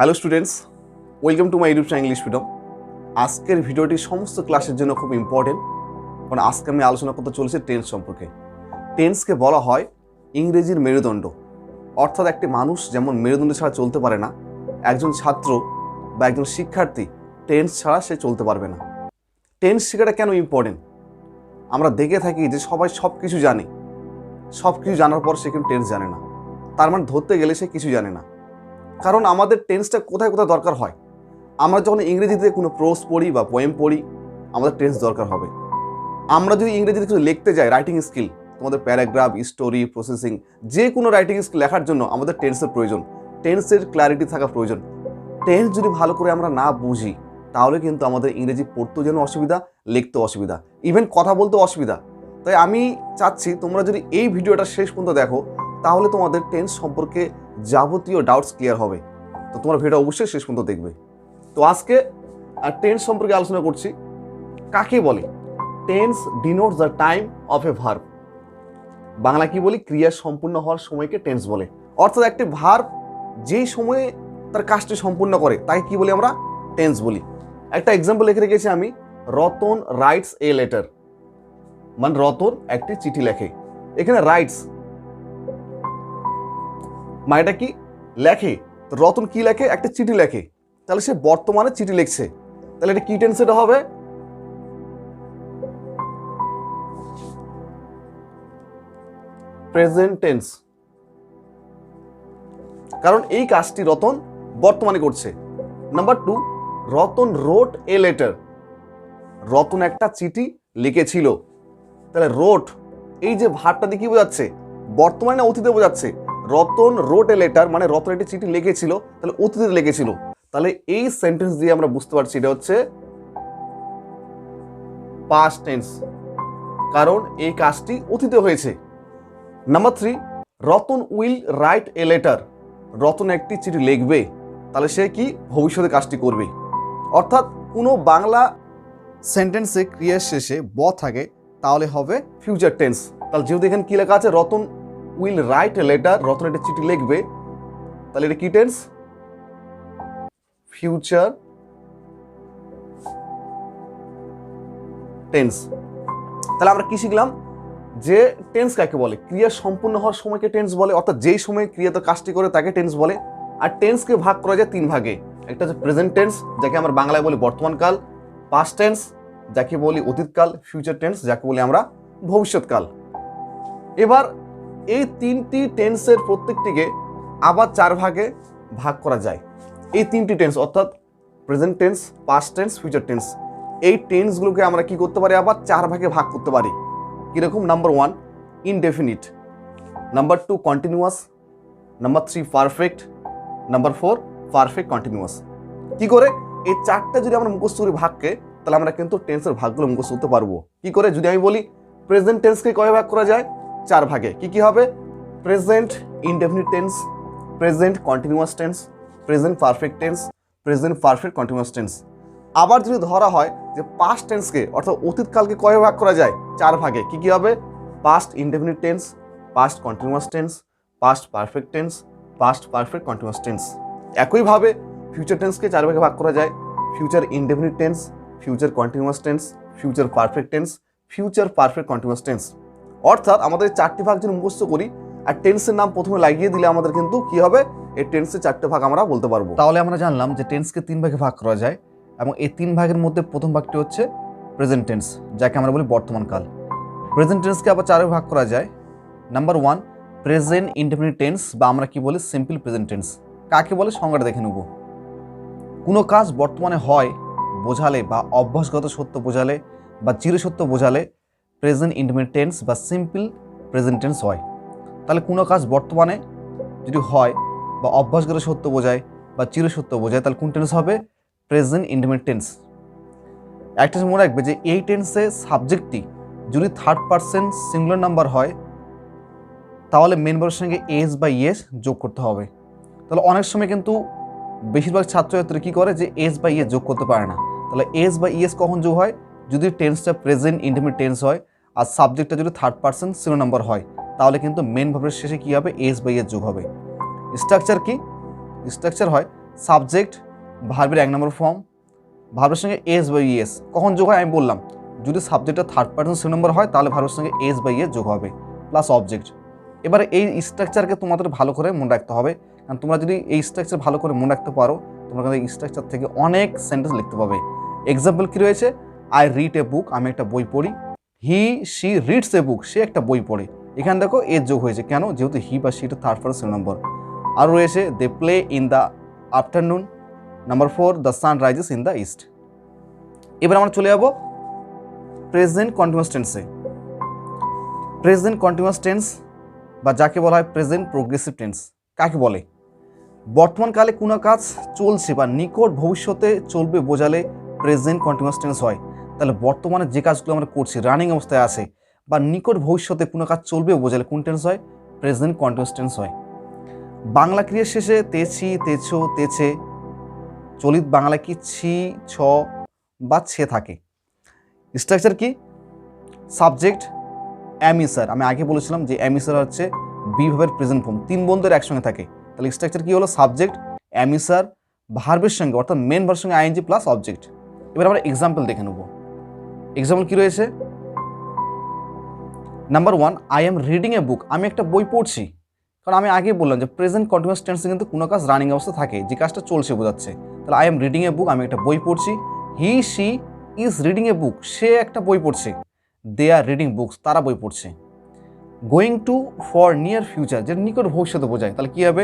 Hello students, welcome to my YouTube channel English freedom. আজকের ভিডিওটি সমস্ত ক্লাসের জন্য খুব ইম্পর্টেন্ট, কারণ আজকে আমি আলোচনা করতে চলেছি টেন্স সম্পর্কে। টেন্সকে বলা হয় ইংরেজির মেরুদণ্ড, অর্থাৎ একটি মানুষ যেমন মেরুদণ্ড ছাড়া চলতে পারে না, একজন ছাত্র বা একজন শিক্ষার্থী টেন্স ছাড়া সে চলতে পারবে না। টেন্স শেখাটা কেন ইম্পর্টেন্ট? আমরা দেখে থাকি যে সবাই সব কিছু জানে, সব কিছু জানার পর সে কিন্তু টেন্স জানে না, তার মানে ধরতে গেলে সে কিছু জানে না। কারণ আমাদের টেন্সটা কোথায় কোথায় দরকার হয়। আমরা যখন ইংরেজিতে কোনো প্রোজ পড়ি বা পোয়েম পড়ি, আমাদের টেন্স দরকার হবে। আমরা যদি ইংরেজিতে কিছু লিখতে যাই, রাইটিং স্কিল, তোমাদের প্যারাগ্রাফ, স্টোরি, প্রসেসিং, যে কোনো রাইটিং স্কিল লেখার জন্য আমাদের টেন্সের প্রয়োজন, টেন্সের ক্ল্যারিটি থাকা প্রয়োজন। টেন্স যদি ভালো করে আমরা না বুঝি, তাহলে কিন্তু আমাদের ইংরেজি পড়তেও যেন অসুবিধা, লিখতেও অসুবিধা, ইভেন কথা বলতেও অসুবিধা। তাই আমি চাচ্ছি তোমরা যদি এই ভিডিওটা শেষ পর্যন্ত দেখো, তাহলে তোমাদের টেন্স সম্পর্কে যাবতীয় ডাউটস ক্লিয়ার হবে। তো তোমরা ভিডিও অবশ্যই শেষ পর্যন্ত দেখবে। তো আজকে টেন্স সম্পর্কে আলোচনা করছি। কাকে বলে? Tense denotes the time of A verb. Bangla কি বলি? ক্রিয়া সম্পূর্ণ হওয়ার সময়কে টেন্স বলে। অর্থাৎ একটি ভার্ব যেই সময়ে তার কাজটি সম্পূর্ণ করে তাকে কি বলি? আমরা টেন্স বলি। একটা এক্সাম্পল লিখে রেখেছি আমি, রতন রাইটস এ লেটার, মানে রতন একটি চিঠি লেখে। এখানে রাইটস মানেটা কি? লেখে। রতন কি লেখে? একটা চিঠি লেখে। তাহলে সে বর্তমানে চিঠি লিখছে। তাহলে এটা কি টেন্স? এটা হবে প্রেজেন্ট টেন্স, কারণ এই কাজটি রতন বর্তমানে করছে। Number 2, Ratan wrote a letter. Ratan একটা চিঠি লিখেছিল। তাহলে রোট, এই যে ভার্বটা দিয়ে কি বোঝাচ্ছে? বর্তমানে না অতীতে বোঝাচ্ছে? রতন রোট এ লেটার মানে রতন একটি চিঠি লিখেছিল, তাহলে অতীতে লিখেছিল। তাহলে এই সেন্টেন্স দিয়ে আমরা বুঝতে পারছি এটা হচ্ছে পাস্ট টেন্স, কারণ এই কাজটি অতীতে হয়েছে। Number 3, Ratan will write a letter. Ratan একটি চিঠি লিখবে, তাহলে সে কি ভবিষ্যতে কাজটি করবে। অর্থাৎ কোনো বাংলা সেন্টেন্সে ক্রিয়ার শেষে ব থাকে, তাহলে হবে ফিউচার টেন্স। তাহলে যেহেতু এখানে কি লেখা আছে, Ratan will write a letter, Ratan একটি চিঠি লিখবে, তাহলে এটা কি টেন্স? Future tense. তাহলে আমরা কি শিখলাম? যে টেন্স কাকে বলে? ক্রিয়া সম্পূর্ণ হওয়ার সময়কে টেন্স বলে, অর্থাৎ যেই সময় ক্রিয়া তো কাজটি করে তাকে টেন্স বলে। আর টেন্সকে ভাগ করা যায় 3 ভাগে। একটা হচ্ছে প্রেজেন্ট টেন্স, যাকে আমরা বাংলায় বলি বর্তমানকাল, পাস্ট টেন্স যাকে বলি অতীতকাল, ফিউচার টেন্স যাকে বলি আমরা ভবিষ্যৎকাল। এবার এই 3টি টেন্সের প্রত্যেকটিকে আবার 4 ভাগে ভাগ করা যায়। এই 3টি টেন্স অর্থাৎ present tense, past tense, future tense, এই টেন্সগুলোকে আমরা কি করতে পারি? আবার 4 ভাগে ভাগ করতে পারি। কিরকম? Number 1 indefinite, number 2 continuous, number 3 perfect, number 4 perfect continuous. কি করে? এই 4টা যদি আমরা মুখস্থ করি ভাগকে, তাহলে আমরা কিন্তু টেন্সের ভাগগুলো মুখস্থ করতে পারবো। কি করে? যদি আমি বলি প্রেজেন্ট টেন্সকে কয় ভাগ করা যায়? 4 ভাগে। কি কি হবে? Present indefinite tense, present continuous tense, present perfect tense, present perfect continuous tense. আবার যদি ধরা হয় যে পাস্ট টেন্সকে অর্থাৎ অতীতকালকে কয় ভাগ করা যায়? 4 ভাগে। কি কি হবে? Past indefinite tense, past continuous tense, past perfect tense, past perfect continuous tense. একইভাবে ফিউচার টেন্সকে 4 ভাগে ভাগ করা যায়, future indefinite tense, future continuous tense, future perfect tense, future perfect continuous tense. অর্থাৎ আমাদের 4টি ভাগ যদি মুখস্থ করি আর টেন্সের নাম প্রথমে লাগিয়ে দিলে আমাদের কিন্তু কি হবে? এই টেন্সের 4টে ভাগ আমরা বলতে পারবো। তাহলে আমরা জানলাম যে টেন্সকে 3 ভাগে ভাগ করা যায়, এবং এই 3 ভাগের মধ্যে প্রথম ভাগটি হচ্ছে প্রেজেন্ট টেন্স, যাকে আমরা বলি বর্তমানকাল। প্রেজেন্ট টেন্সকে আবার 4 ভাগ করা যায়। নাম্বার 1 প্রেজেন্ট ইনডেফিনিট টেন্স, বা আমরা কি বলি? Simple present tense. কাকে বলে? সংজ্ঞাটা দেখে নেব। কোনো কাজ বর্তমানে হয় বোঝালে, বা অভ্যাসগত সত্য বোঝালে, বা চিরসত্য বোঝালে প্রেজেন্ট ইনডেফিনিট টেন্স বা সিম্পল প্রেজেন্ট টেন্স হয়। তাহলে কোনো কাজ বর্তমানে যদি হয় বা অভ্যাসগত সত্য বোঝায় বা চিরসত্য বোঝায়, তাহলে কোন টেন্স হবে? Present indefinite tense. একটা মনে রাখবে যে এই টেন্সে সাবজেক্টটি যদি থার্ড পারসন সিঙ্গুলার নাম্বার হয়, তাহলে মেন ভার্বের সঙ্গে এস বা ইয়েস যোগ করতে হবে। তাহলে অনেক সময় কিন্তু বেশিরভাগ ছাত্রছাত্রী কী করে যে এস বা ইয়েস যোগ করতে পারে না। তাহলে এস বা ইয়েস কখন যোগ হয়? যদি টেন্সটা প্রেজেন্ট ইনডেফিনিট টেন্স হয় আর সাবজেক্টটা যদি থার্ড পারসন সিঙ্গুলার নাম্বার হয়, তাহলে কিন্তু মেন ভার্বের শেষে কী হবে? এস বা ইয়েস যোগ হবে। স্ট্রাকচার কি? স্ট্রাকচার হয় সাবজেক্ট ভার্বের 1 নম্বর ফর্ম, ভার্বের সঙ্গে এস বা ইএস কখন যোগ হয় আমি বললাম, যদি সাবজেক্টটা থার্ড পার্সন সেকেন্ড নম্বর হয় তাহলে ভার্বের সঙ্গে এস বা ইএস যোগ হবে, প্লাস অবজেক্ট। এবারে এই স্ট্রাকচারকে তোমাদের ভালো করে মনে রাখতে হবে, কারণ তোমরা যদি এই স্ট্রাকচার ভালো করে মনে রাখতে পারো তোমরা কিন্তু এই স্ট্রাকচার থেকে অনেক সেন্টেন্স লিখতে পাবে। এক্সাম্পল কী রয়েছে, আই রিড এ বুক, আমি একটা বই পড়ি। হি শি রিডস এ বুক, সে একটা বই পড়ে। এখানে দেখো এর যোগ হয়েছে, কেন? যেহেতু হি বা সিটা থার্ড পার্সন নম্বর। আর রয়েছে they play in the afternoon. Number 4, the sun rises in the east. এবার আমরা চলে যাবো প্রেজেন্ট কন্টিনিউয়াস টেন্সে। প্রেজেন্ট কন্টিনিউয়াস টেন্স বা যাকে বলা হয় প্রেজেন্ট প্রোগ্রেসিভ টেন্স কাকে বলে? বর্তমানকালে কোনো কাজ চলছে বা নিকট ভবিষ্যতে চলবে বোঝালে প্রেজেন্ট কন্টিনিউয়াস টেন্স হয়। তাহলে বর্তমানে যে কাজগুলো আমরা করছি রানিং অবস্থায় আছে বা নিকট ভবিষ্যতে কোনো কাজ চলবে বোঝালে কোন টেন্স হয়? প্রেজেন্ট কন্টিনিউয়াস টেন্স হয়। বাংলা ক্রিয়ার শেষে তেছি, তেছো, তেছে, চলিত বাংলায় কি ছি, ছ বা ছে থাকে। স্ট্রাকচার কি? সাবজেক্ট অ্যামিসার, আমি আগে বলেছিলাম যে অ্যামিসার হচ্ছে বি ভার্বের প্রেজেন্ট ফর্ম, 3 বন্ধুর একসঙ্গে থাকে। তাহলে স্ট্রাকচার কি হলো? সাবজেক্ট অ্যামিসার ভার্বের সঙ্গে অর্থাৎ মেন ভার্বের সঙ্গে আইএনজি প্লাস অবজেক্ট। এবার আমরা এক্সাম্পল দেখে নেব। এক্সাম্পল কি রয়েছে? Number 1, I am reading a book, আমি একটা বই পড়ছি। কারণ আমি আগে বললাম যে প্রেজেন্ট কন্টিনিউয়াস টেন্সে কিন্তু কোনো কাজ রানিং অবস্থা থাকে, যে কাজটা চলছে বোঝাচ্ছে। তাহলে I am reading a book, আমি একটা বই পড়ছি। He she is reading a বুক, সে একটা বই পড়ছে। দে আর রিডিং বুকস, তারা বই পড়ছে। Going to for near future, যেটা নিকট ভবিষ্যতে বোঝায়। তাহলে কী হবে?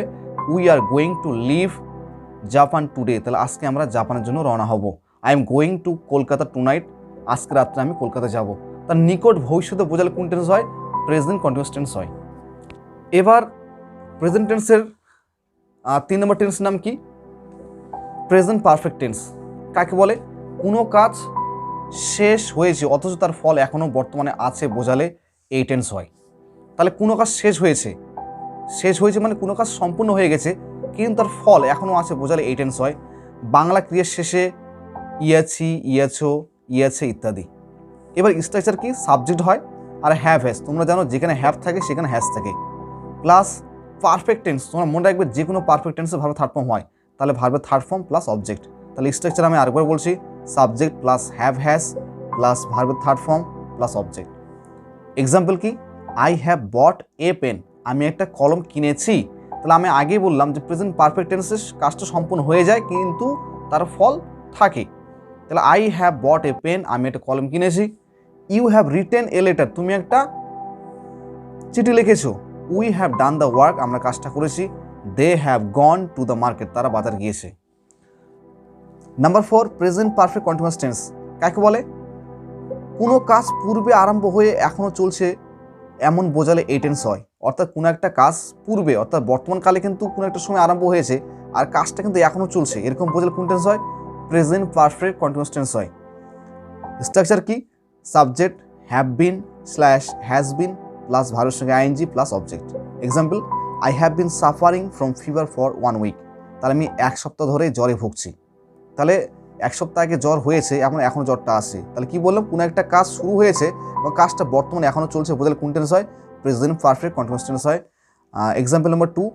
We are going to leave Japan today, তাহলে আজকে আমরা জাপানের জন্য রওনা হব। I am going to Kolkata tonight, আজকে রাত্রে আমি কলকাতা যাব। তার নিকট ভবিষ্যতে বোঝালে কোন টেন্স হয়? প্রেজেন্ট কন্টিনিউয়াস টেন্স হয়। এবার প্রেজেন্ট টেন্সের 3 নম্বর টেন্স নাম কি? প্রেজেন্ট পারফেক্ট টেন্স কাকে বলে? কোনো কাজ শেষ হয়েছে অথচ তার ফল এখনও বর্তমানে আছে বোঝালে এই টেন্স হয়। তাহলে কোনো কাজ শেষ হয়েছে, শেষ হয়েছে মানে কোনো কাজ সম্পূর্ণ হয়ে গেছে কিন্তু তার ফল এখনও আছে বোঝালে এই টেন্স হয়। বাংলা ক্রিয়ার শেষে ইয়াছি, ইয়াছো, ইয়াছে ইত্যাদি। এবার স্ট্রাকচার কি? সাবজেক্ট হয় আর হ্যাভ হ্যাজ, তোমরা জানো যেখানে হ্যাভ থাকে সেখানে হ্যাজ থাকে, প্লাস পারফেক্ট টেন্স। তোমরা মনে রাখবে যে কোনো পারফেক্ট টেন্সে ভার্বের থার্ড ফর্ম হয়, তাহলে ভার্বের থার্ড ফর্ম প্লাস অবজেক্ট। তাহলে স্ট্রাকচার আমি আরেকবার বলছি, subject plus have has plus ভার্বের third form plus object. Example কি? I have bought a pen, আমি একটা কলম কিনেছি। তাহলে আমি আগেই বললাম যে প্রেজেন্ট পারফেক্ট টেন্সে কাজটা সম্পূর্ণ হয়ে যায় কিন্তু তার ফল থাকে। তাহলে I have bought a pen, আমি একটা কলম কিনেছি। You have written a letter, তুমি একটা চিঠি লিখেছো। We have done the work, আমরা কাজটা করেছি। They have gone to the market, তারা বাজার গিয়েছে। Number 4, present perfect continuous tense কাকে বলে? কোনো কাজ পূর্বে আরম্ভ হয়ে এখনও চলছে এমন বোঝালে এই টেন্স হয়। অর্থাৎ কোনো একটা কাজ পূর্বে অর্থাৎ বর্তমানকালে কিন্তু কোনো একটা সময় আরম্ভ হয়েছে আর কাজটা কিন্তু এখনও চলছে, এরকম বোঝালে কোন টেন্স হয়? প্রেজেন্ট পারফেক্ট কন্টিনিউয়াস টেন্স হয়। স্ট্রাকচার কি? Subject have been slash has been plus ভার্বের সঙ্গে ING plus object. Example, I have been suffering from fever for 1 week, তাহলে আমি 1 সপ্তাহ ধরে জ্বরে ভুগছি। তাহলে 1 সপ্তাহ আগে জ্বর হয়েছে, এখনও জ্বরটা আসছে। তাহলে কি বললাম? কোনো একটা কাজ শুরু হয়েছে এবং কাজটা বর্তমানে এখনও চলছে বোঝালে কোন টেন্স হয়? প্রেজেন্ট পারফেক্ট কন্টিনিউয়াস টেন্স হয়। Example number 2,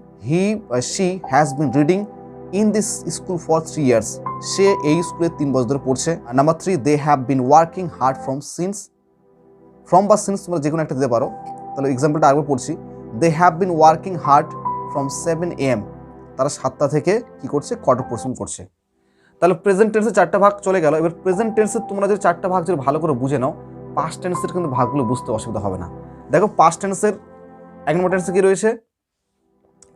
she has been reading in this school for 3 years, সে এই স্কুলে 3 বছর ধরে পড়ছে। Number 3, they have been working hard from বা সিন্স তোমরা যে কোনো একটা দিতে পারো। তাহলে এক্সাম্পলটা আরেকবার পড়ছি, they have been working hard from 7 AM, তারা 7টা থেকে কি করছে? কঠোর পরিশ্রম করছে। তাহলে প্রেজেন্ট টেন্সের 4টা ভাগ চলে গেল। এবার প্রেজেন্ট টেন্সের তোমরা যদি 4টা ভাগ যদি ভালো করে বুঝে নাও, পাস্ট টেন্সের কিন্তু ভাগগুলো বুঝতে অসুবিধা হবে না। দেখো পাস্ট টেন্সের 1 নম্বর টেন্সে কি রয়েছে?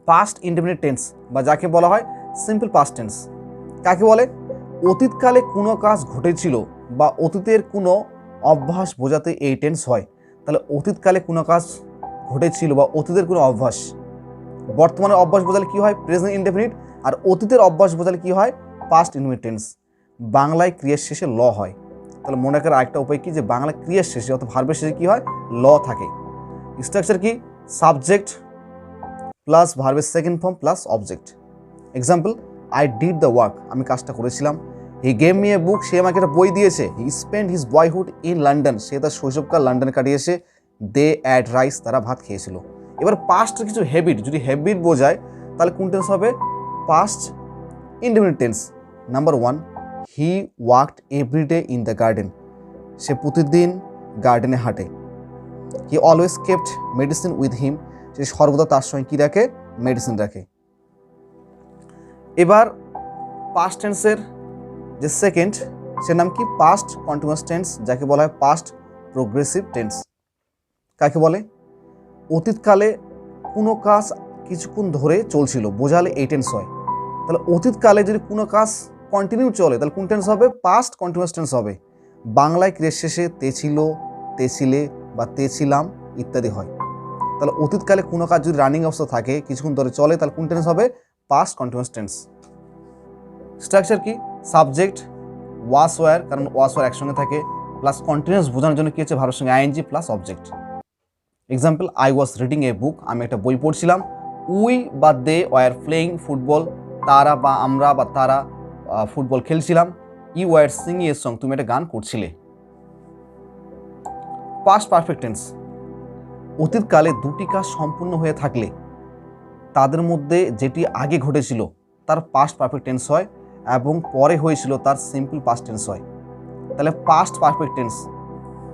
পাস্ট ইনডেফিনিট টেন্স বা যাকে বলা হয় সিম্পল পাস্ট টেন্স কাকে বলে? অতীতকালে কোনো কাজ ঘটেছিল বা অতীতের কোনো অভ্যাস বোঝাতে এই টেন্স হয়। তাহলে অতীতকালে কোনো কাজ ঘটেছিল বা অতীতের কোনো অভ্যাস, বর্তমানে অভ্যাস বোঝালে কি হয়? Present indefinite. আর অতীতের অভ্যাস বোঝালে কি হয়? Past indefinite tense. বাংলায় ক্রিয়ার শেষে ল হয়। তাহলে মনে করার আরেকটা উপায় কি? যে বাংলায় ক্রিয়ার শেষে অর্থাৎ ভার্বের শেষে কি হয়? ল থাকে। স্ট্রাকচার কি? সাবজেক্ট প্লাস ভার্বের second form plus object. Example, I did the work, আমি কাজটা করেছিলাম। হি গেভ মি এ বুক, সে আমাকে একটা বই দিয়েছে। He spend his boyhood in London, সে তার শৈশবকাল লন্ডনে কাটিয়েছে। দে অ্যাড রাইস, তারা ভাত খেয়েছিল। এবার পাস্টের কিছু হ্যাবিট, যদি হ্যাবিট বোঝায় তাহলে কোন টেন্স হবে? Past indefinite tense. Number 1, he walked every day in the garden, সে প্রতিদিন গার্ডেনে হাঁটে। He always kept medicine with him, সে সর্বদা তার সঙ্গে কী রাখে? মেডিসিন রাখে। এবার পাস্ট টেন্সের যে সেকেন্ড, সে নাম কি? পাস্ট কন্টিনিউয়াস টেন্স, যাকে বলা হয় পাস্ট প্রোগ্রেসিভ টেন্স। কাকে বলে? অতীতকালে কোনো কাজ কিছুক্ষণ ধরে চলছিল, বোঝালে এই টেন্স হয়। তাহলে অতীতকালে যদি কোনো কাজ কন্টিনিউ চলে তাহলে কোন টেন্স হবে? পাস্ট কন্টিনিউয়াস টেন্স হবে। বাংলায় ক্রিয়ার শেষে তে ছিল, তে ছিলে বা তে ছিলাম ইত্যাদি হয়। তাহলে অতীতকালে কোনো কাজ যদি রানিং অবস্থা থাকে, কিছুক্ষণ ধরে চলে, তাহলে কোন টেন্স হবে? Past continuous tense. স্ট্রাকচার কি? সাবজেক্ট ওয়াস ওয়্যার, কারণ ওয়াস ওয়্যার একসঙ্গে থাকে, প্লাস কন্টিনিউয়াস বোঝানোর জন্য কি হচ্ছে? ভার্বের সঙ্গে ING plus object. Example, I was reading a book, আমি একটা বই পড়ছিলাম। উই বা দে ওয়ার প্লেয়িং ফুটবল, তারা বা আমরা বা তারা ফুটবল খেলছিলাম। You were singing a song, তুমি একটা গান করছিলে। পাস্ট পারফেক্ট টেন্স, অতীতকালে দুটি কাজ সম্পূর্ণ হয়ে থাকলে তাদের মধ্যে যেটি আগে ঘটেছিল তার পাস্ট পারফেক্ট টেন্স হয়, এবং পরে হয়েছিল তার সিম্পল পাস্ট টেন্স হয়। তাহলে পাস্ট পারফেক্ট টেন্স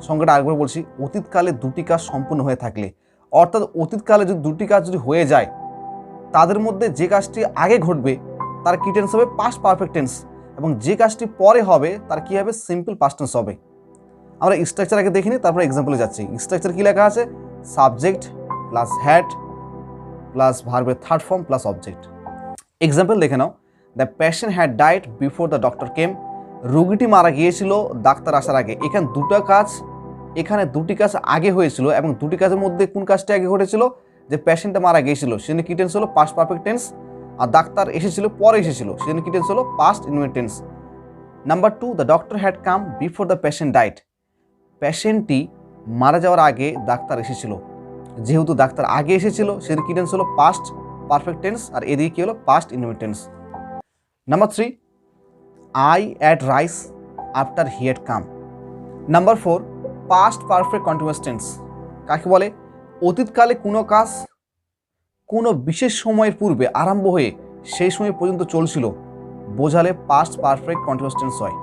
সংজ্ঞাটা আরেকবার বলছি, অতীতকালে দুটি কাজ সম্পূর্ণ হয়ে থাকলে, অর্থাৎ অতীতকালে যদি দুটি কাজ যদি হয়ে যায়, তাদের মধ্যে যে কাজটি আগে ঘটবে তার কি টেন্স হবে? পাস্ট পারফেক্ট টেন্স, এবং যে কাজটি পরে হবে তার কি হবে? সিম্পল পাস্ট টেন্স হবে। আমরা স্ট্রাকচার আগে দেখিনি, তারপরে এক্সাম্পলে যাচ্ছি। স্ট্রাকচার কি লেখা আছে? সাবজেক্ট প্লাস হ্যাড প্লাস ভার্বের third form plus object. Example দেখে নাও, the patient had died before the doctor came, রোগীটি মারা গিয়েছিল ডাক্তার আসার আগে। এখানে দুটি কাজ আগে হয়েছিল, এবং দুটি কাজের মধ্যে কোন কাজটি আগে ঘটেছিল? যে পেশেন্টটা মারা গিয়েছিল সেখানে কি টেন্স হলো? Past perfect tense. আর ডাক্তার এসেছিল, পরে এসেছিল, সেখানে কি টেন্স হলো? Past indefinite tense. Number 2, the doctor had come before the patient died, পেশেন্টটি মারা যাওয়ার আগে ডাক্তার এসেছিল। যেহেতু ডাক্তার আগে এসেছিল সেখানে কি টেন্স হলো? পাস্ট পারফেক্ট টেন্স, আর এদিকে কি হলো? Past indefinite tense. Number 3, I had rice after he had come. Number 4, past perfect continuous tense. কাকে বলে? অতীতকালে কোনো কাজ কোনো বিশেষ সময়ের পূর্বে আরম্ভ হয়ে সেই সময় পর্যন্ত চলছিল, বোঝালে পাস্ট পারফেক্ট কন্টিনিউয়াস টেন্স হয়।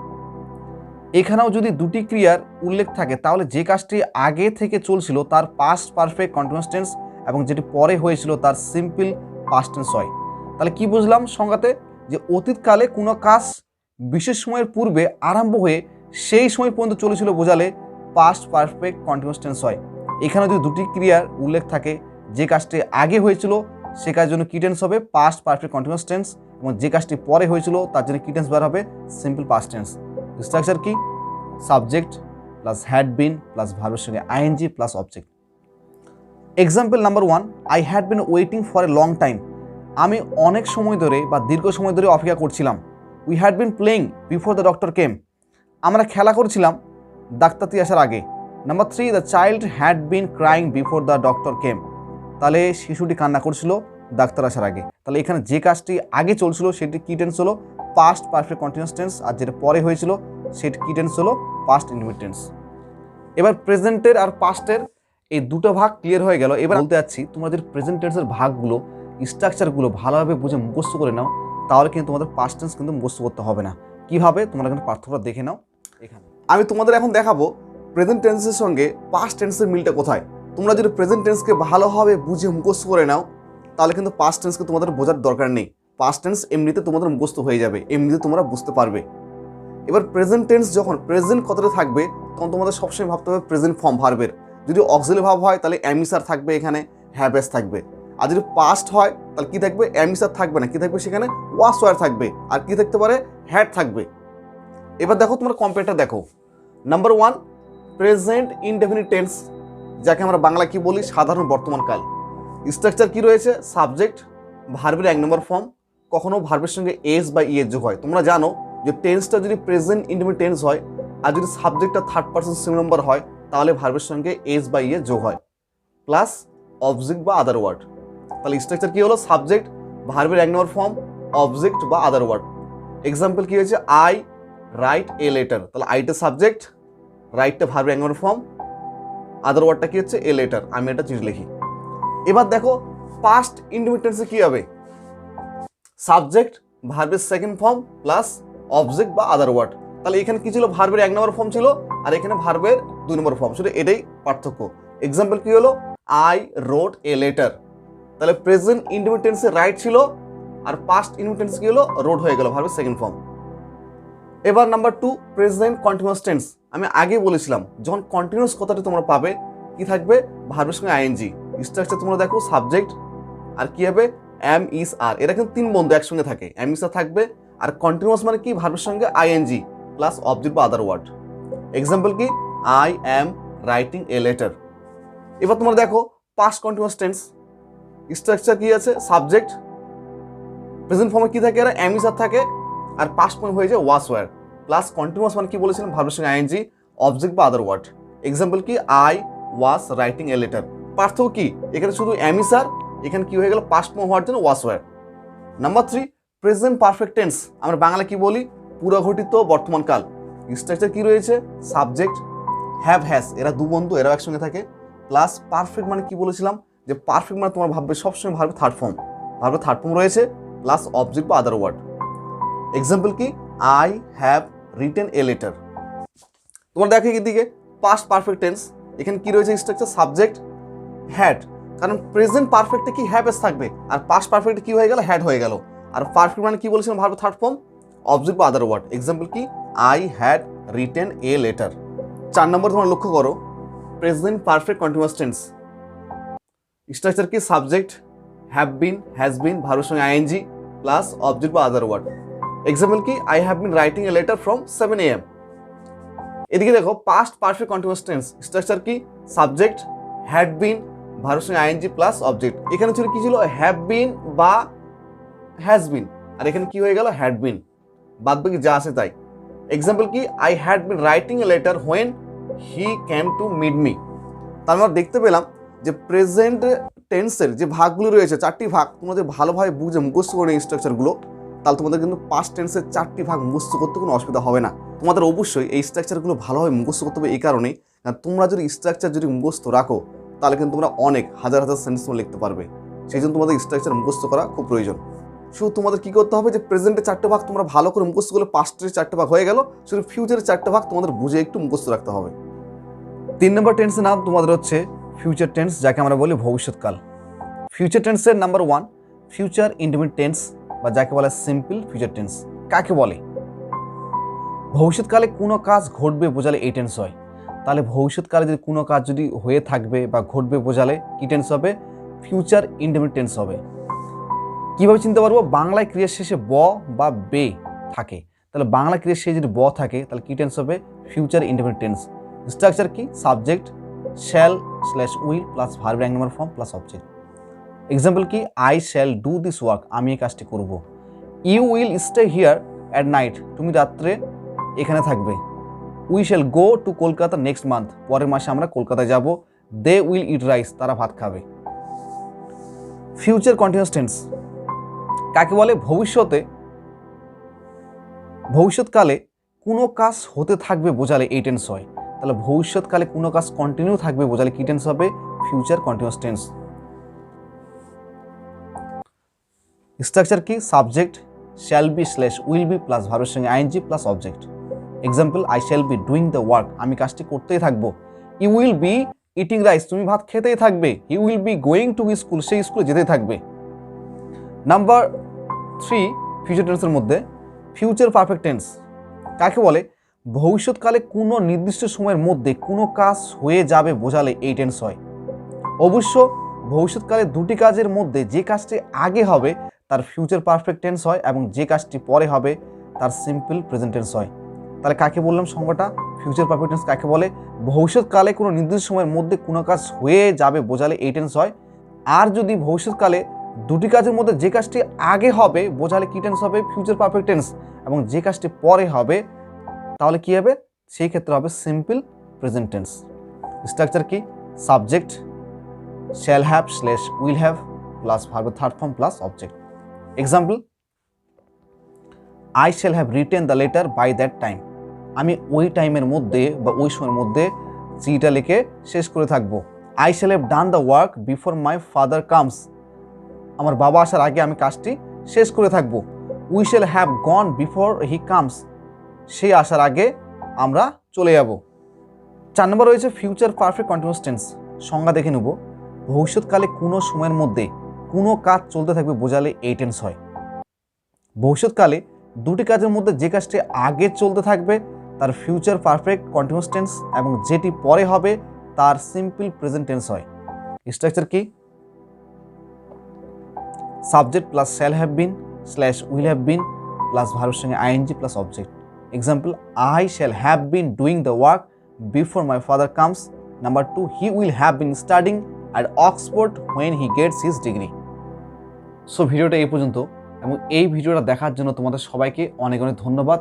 এখানেও যদি দুটি ক্রিয়ার উল্লেখ থাকে তাহলে যে কাজটি আগে থেকে চলছিল তার পাস্ট পারফেক্ট কন্টিনিউয়াস টেন্স, এবং যেটি পরে হয়েছিল তার সিম্পল পাস্ট টেন্স হয়। তাহলে কি বুঝলাম সংজ্ঞাতে? যে অতীতকালে কোনো কাজ বিশেষ সময়ের পূর্বে আরম্ভ হয়ে সেই সময় পর্যন্ত চলেছিল, বোঝালে পাস্ট পারফেক্ট কন্টিনিউয়াস টেন্স হয়। এখানে যদি দুটি ক্রিয়ার উল্লেখ থাকে, যে কাজটি আগে হয়েছিল সে কাজের জন্য কি টেন্স হবে? পাস্ট পারফেক্ট কন্টিনিউয়াস টেন্স, এবং যে কাজটি পরে হয়েছিল তার জন্য কি টেন্স বের হবে? Simple past tense. স্ট্রাকচার কি? Subject plus had been plus ভার্বের সঙ্গে ING plus object. Example number 1, I had been waiting for a long time, আমি অনেক সময় ধরে বা দীর্ঘ সময় ধরে অপেক্ষা করছিলাম। We had been playing before the doctor কেম, আমরা খেলা করছিলাম ডাক্তারটি আসার আগে। Number 3, the child had been crying before the doctor কেম, তাহলে শিশুটি কান্না করছিল ডাক্তার আসার আগে। তাহলে এখানে যে কাজটি আগে চলছিল সেটি কি টেন্স হলো? পাস্ট পারফেক্ট কন্টিনিউয়াস টেন্স, আর যেটা পরে হয়েছিল সেটি কি টেন্স হলো? Past indefinite tense. এবার প্রেজেন্টের আর পাস্টের এই দুটো ভাগ ক্লিয়ার হয়ে গেল। এবার বলতে যাচ্ছি, তোমরা যদি প্রেজেন্ট টেন্সের ভাগগুলো, স্ট্রাকচারগুলো ভালোভাবে বুঝে মুখস্থ করে নাও, তাহলে কিন্তু তোমাদের পাস্ট টেন্স কিন্তু মুখস্থ করতে হবে না। কিভাবে? তোমরা কিন্তু পার্থক্যটা দেখে নাও। এখানে আমি তোমাদের এখন দেখাবো প্রেজেন্ট টেন্সের সঙ্গে পাস্ট টেন্সের মিলটা কোথায়। তোমরা যদি প্রেজেন্ট টেন্সকে ভালোভাবে বুঝে মুখস্থ করে নাও, তাহলে কিন্তু পাস্ট টেন্সকে তোমাদের বোঝার দরকার নেই। পাস্ট টেন্স এমনিতে তোমাদের মুখস্থ হয়ে যাবে, এমনিতে তোমরা বুঝতে পারবে। এবার প্রেজেন্ট টেন্স যখন প্রেজেন্ট কথাটা থাকবে তখন তোমাদের সবসময় ভাবতে হবে প্রেজেন্ট ফর্ম ভার্বের। যদি অক্সিলারি ভার্ব হয় তাহলে অ্যামিসার থাকবে, এখানে হ্যাভ এস থাকবে। আর যদি পাস্ট হয় তাহলে কি থাকবে? অ্যামিসার থাকবে না, কি থাকবে সেখানে? ওয়াস ওয়ার থাকবে। আর কি থাকতে পারে? হ্যাড থাকবে। এবার দেখো তোমরা কম্পেয়ারটা দেখো। নাম্বার 1, প্রেজেন্ট ইনডেফিনিট টেন্স, যাকে আমরা বাংলা কি বলি? সাধারণ বর্তমানকাল। স্ট্রাকচার কি রয়েছে? সাবজেক্ট ভার্বের 1 নম্বর ফর্ম, কখনো ভার্বের সঙ্গে এস বা ইয়ের যোগ হয়। তোমরা জানো যে টেন্সটা যদি প্রেজেন্ট ইনডেফিনিট টেন্স হয় আর যদি সাবজেক্টটা থার্ড পারসন সিঙ্গুলার নাম্বার হয় তাহলে ভার্বের সঙ্গে এস বা ইয়ে যোগ হয়, প্লাস অবজেক্ট বা আদার ওয়ার্ড। তাহলে স্ট্রাকচার কি হলো? সাবজেক্ট ভার্বের 1 নম্বর ফর্ম, অবজেক্ট বা আদার ওয়ার্ড। এক্সাম্পল কি হয়েছে? আই রাইট এ লেটার, তাহলে আইটা সাবজেক্ট, রাইটটা ভার্বের 1 নম্বর ফর্ম, আদার ওয়ার্ডটা কি হচ্ছে? এ লেটার, আমি এটা চিঠি লিখি। এবার দেখো পাস্ট ইনডিফিনিট টেন্সে কি হবে? সাবজেক্ট ভার্বের সেকেন্ড ফর্ম প্লাস অবজেক্ট বা আদার ওয়ার্ড। তাহলে এখানে কি ছিল, ভার্বের 1 নম্বর ফর্ম ছিল আর এখানে ভার্বের 2 নম্বর ফর্ম, শুধু এটাই পার্থক্য। এক্সাম্পল কি হলো, আই রোট এ লেটার। তাহলে প্রেজেন্ট ইনডিফিনিট টেন্সে রাইট ছিল আর পাস্ট ইনডিফিনিট টেন্স কি হলো, রোড হয়ে গেল ভার্বের সেকেন্ড ফর্ম। এবার নাম্বার 2 প্রেজেন্ট কন্টিনিউয়াস টেন্স। আমি আগে বলেছিলাম যখন কন্টিনিউয়াস কথাটি তোমরা পাবে কি থাকবে, ভার্বের সঙ্গে আইএনজি। স্ট্রাকচার তোমরা দেখো, সাবজেক্ট আর কি হবে, এম ইস আর। এরা কিন্তু 3 বন্ধু একসঙ্গে থাকে, এম ইস আর থাকবে। আর কন্টিনিউয়াস মানে কি, ভার্বের সঙ্গে আইএনজি প্লাস অবজেক্ট বা আদার ওয়ার্ড। এক্সাম্পল কি, I am writing a letter. এবার তোমরা দেখো পাস্ট কন্টিনিউয়াস টেন্স। স্ট্রাকচার কি আছে, সাবজেক্ট, প্রেজেন্ট ফর্মে কি থাকে, এরা এম ইস আর থাকে, আর পাস্ট ফর্ম হয়ে যায় ওয়াস ওয়্যার প্লাস কন্টিনিউয়াস মানে কি বলেছিলাম, ভার্বের সঙ্গে আইএনজি অবজেক্ট বা আদার ওয়ার্ড। এক্সাম্পল কি, I was writing a letter. পার্থক্য কি, এখানে শুধু এম ইস আর, এখানে কি হয়ে গেল, পাস্ট ফর্ম হওয়ার জন্য was were. Number 3 present perfect tense. আমরা বাংলা কি বলি, পুরঘটিত বর্তমান কাল। স্ট্রাকচার কি রয়েছে, সাবজেক্ট, হ্যাভ হ্যাজ, এরা 2 বন্ধু, এরাও একসঙ্গে থাকে, প্লাস পারফেক্ট মানে কি বলেছিলাম, যে পারফেক্ট মানে তোমার ভাববে সবসময় ভাববে থার্ড ফর্ম, ভাববে থার্ড ফর্ম রয়েছে প্লাস অবজেক্ট বা আদার ওয়ার্ড। এক্সাম্পল কি, I have written a letter. তোমার দেখো এদিকে পাস্ট পারফেক্ট টেন্স, এখানে কি রয়েছে, স্ট্রাকচার সাবজেক্ট হ্যাড, কারণ প্রেজেন্ট পারফেক্টে কি হ্যাভ এস থাকবে, আর পাস্ট পারফেক্টে কি হয়ে গেল, হ্যাড হয়ে গেল। আর পারফেক্ট মানে কি বলেছিলাম, ভার্ব থার্ড ফর্ম অবজেক্ট বা আদার ওয়ার্ড। এক্সাম্পল কি, I had written a letter. 4 number তোমরা লক্ষ্য করো, present perfect continuous tense. Structure কি, subject have been, has been, ভার্বের সঙ্গে আইএনজি প্লাস অবজেক্ট বা আদার ওয়ার্ড। এক্সাম্পল কি, I have been writing a letter from 7 AM। এদিকে দেখো past perfect continuous tense. Structure কি, সাবজেক্ট হ্যাড বিন, ভার্বের সঙ্গে আইএনজি প্লাস অবজেক্ট। এখানে ছিল কি ছিল, হ্যাভ বিন বা হ্যাজ বিন, আর এখানে কি হয়ে গেল, হ্যাড বিন, বাদ বাকি যা আছে তাই। এক্সাম্পল কি, I had been writing a letter when he came to meet me. তার আমরা দেখতে পেলাম যে প্রেজেন্ট টেন্সের যে ভাগগুলো রয়েছে, 4টি ভাগ, তোমাদের ভালোভাবে বুঝে মুখস্থ করে এই স্ট্রাকচারগুলো, তাহলে তোমাদের কিন্তু পাস্ট টেন্সের 4টি ভাগ মুখস্থ করতে কোনো অসুবিধা হবে না। তোমাদের অবশ্যই এই স্ট্রাকচারগুলো ভালোভাবে মুখস্থ করতে হবে, এই কারণেই কারণ তোমরা যদি স্ট্রাকচার যদি মুখস্থ রাখো তাহলে কিন্তু তোমরা অনেক হাজার হাজার সেন্টেন্স লিখতে পারবে। সেই জন্য তোমাদের স্ট্রাকচার মুখস্থ করা খুব প্রয়োজন। শুধু তোমাদের কি করতে হবে, যে প্রেজেন্টের 4টে ভাগ তোমরা ভালো করে মুখস্থ করলে পাস্টের 4টে ভাগ হয়ে গেল, শুধু ফিউচারের 4টে ভাগ তোমাদের বুঝে একটু মুখস্থ রাখতে হবে। 3 নম্বর টেন্সের নাম তোমাদের হচ্ছে ফিউচার টেন্স, যাকে আমরা বলি ভবিষ্যৎকাল। ফিউচার টেন্সের নাম্বার 1 ফিউচার ইনডিফিনিট টেন্স, বা যাকে বলে সিম্পল ফিউচার টেন্স। কাকে বলে, ভবিষ্যৎকালে কোনো কাজ ঘটবে বোঝালে এই টেন্স হয়। তাহলে ভবিষ্যৎকালে যদি কোনো কাজ যদি হয়ে থাকবে বা ঘটবে বোঝালে কি টেন্স হবে, ফিউচার ইনডিফিনিট টেন্স হবে। কিভাবে চিনতে পারবো, বাংলায় ক্রিয়ার শেষে ব বা বে থাকে, তাহলে বাংলা ক্রিয়ার শেষে যদি ব থাকে তাহলে কি টেন্স হবে, ফিউচার ইনডিফিনিট টেন্স। স্ট্রাকচার কি, subject shall slash will plus verb 1 number form plus object. Example কি, I shall do this work, আমি এই কাজটি করব। You will stay here at night, তুমি রাত্রে এখানে থাকবে। We shall go to Kolkata next month, পরের মাসে আমরা কলকাতায় যাব। দে উইল ইট রাইস, তারা ভাত খাবে। ফিউচার কন্টিনিউয়াস টেন্স কাকে বলে, ভবিষ্যৎকালে কোনো কাজ হতে থাকবে বোঝালে এই টেন্স হয়। তাহলে ভবিষ্যৎকালে কোনো কাজ কন্টিনিউ থাকবে বোঝালে কি টেন্স হবে, ফিউচার কন্টিনিউয়াস টেন্স। স্ট্রাকচার কি, subject shall be slash will be plus ভার্বের সঙ্গে ING plus object. Example, I shall be doing the work, আমি কাজটি করতেই থাকবো। You will be eating rice, তুমি ভাত খেতেই থাকবে। He will be going to school, সেই স্কুলে যেতেই থাকবে। নাম্বার 3 ফিউচার টেন্সের মধ্যে ফিউচার পারফেক্ট টেন্স কাকে বলে, ভবিষ্যৎকালে কোনো নির্দিষ্ট সময়ের মধ্যে কোনো কাজ হয়ে যাবে বোঝালে এই টেন্স হয়। অবশ্য ভবিষ্যৎকালে 2টি কাজের মধ্যে যে কাজটি আগে হবে তার ফিউচার পারফেক্ট টেন্স হয়, এবং যে কাজটি পরে হবে তার সিম্পল প্রেজেন্ট টেন্স হয়। তাহলে কাকে বললাম সংজ্ঞাটা, ফিউচার পারফেক্ট টেন্স কাকে বলে, ভবিষ্যৎকালে কোনো নির্দিষ্ট সময়ের মধ্যে কোনো কাজ হয়ে যাবে বোঝালে এই টেন্স হয়। আর যদি ভবিষ্যৎকালে 2টি কাজের মধ্যে যে কাজটি আগে হবে বোঝালে কি টেন্স হবে, ফিউচার পারফেক্ট টেন্স। এবং যে কাজটি পরে হবে তাহলে কি হবে, সেই ক্ষেত্রে হবে সিম্পল প্রেজেন্ট টেন্স। স্ট্রাকচার কি, subject shall have slash will have plus ভার্বের third form plus object. Example, I shall have written the letter by that time, আমি ওই টাইমের মধ্যে বা ওই সময়ের মধ্যে চিঠিটা লিখে শেষ করে থাকবো। I shall have done the work before my father comes, আমার বাবা আসার আগে আমি কাজটি শেষ করে থাকবো। We shall have gone before he comes, সে আসার আগে আমরা চলে যাব। 4 নম্বর রয়েছে ফিউচার পারফেক্ট কন্টিনিউয়াস টেন্স। সংজ্ঞা দেখে নেব। ভবিষ্যৎকালে কোনো সময়ের মধ্যে কোনো কাজ চলতে থাকবে বোঝালে এই টেন্স হয়। ভবিষ্যৎকালে দুটি কাজের মধ্যে যে কাজটি আগে চলতে থাকবে তার ফিউচার পারফেক্ট কন্টিনিউয়াস টেন্স, এবং যেটি পরে হবে তার সিম্পল প্রেজেন্ট টেন্স হয়। স্ট্রাকচার কি? Subject plus shall have been slash will have been plus ভার্বের সঙ্গে ING plus object. Example, I shall have been doing the work before my father comes. Number 2, he will have been studying at Oxford when he gets his degree. So ভিডিওটা এই পর্যন্ত, এবং এই ভিডিওটা দেখার জন্য তোমাদের সবাইকে অনেক অনেক ধন্যবাদ।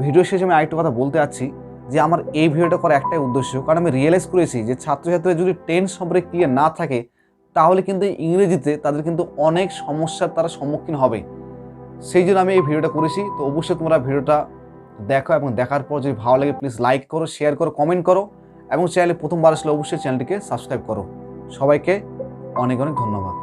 ভিডিও শেষে আমি আরেকটা কথা বলতে চাচ্ছি যে আমার এই ভিডিওটা করার একটাই উদ্দেশ্য, কারণ আমি রিয়েলাইজ করেছি যে ছাত্রছাত্রীরা যদি টেন্স সম্পর্কে ক্লিয়ার না থাকে তাহলে কিন্তু ইংরেজিতে তাদের কিন্তু অনেক সমস্যার তারা সম্মুখীন হবে। সেই জন্য আমি এই ভিডিওটা করেছি। তো অবশ্যই তোমরা ভিডিওটা দেখো, এবং দেখার পর যদি ভালো লাগে প্লিজ লাইক করো, শেয়ার করো, কমেন্ট করো, এবং চ্যানেলে প্রথমবার আসলে অবশ্যই চ্যানেলটিকে সাবস্ক্রাইব করো। সবাইকে অনেক অনেক ধন্যবাদ।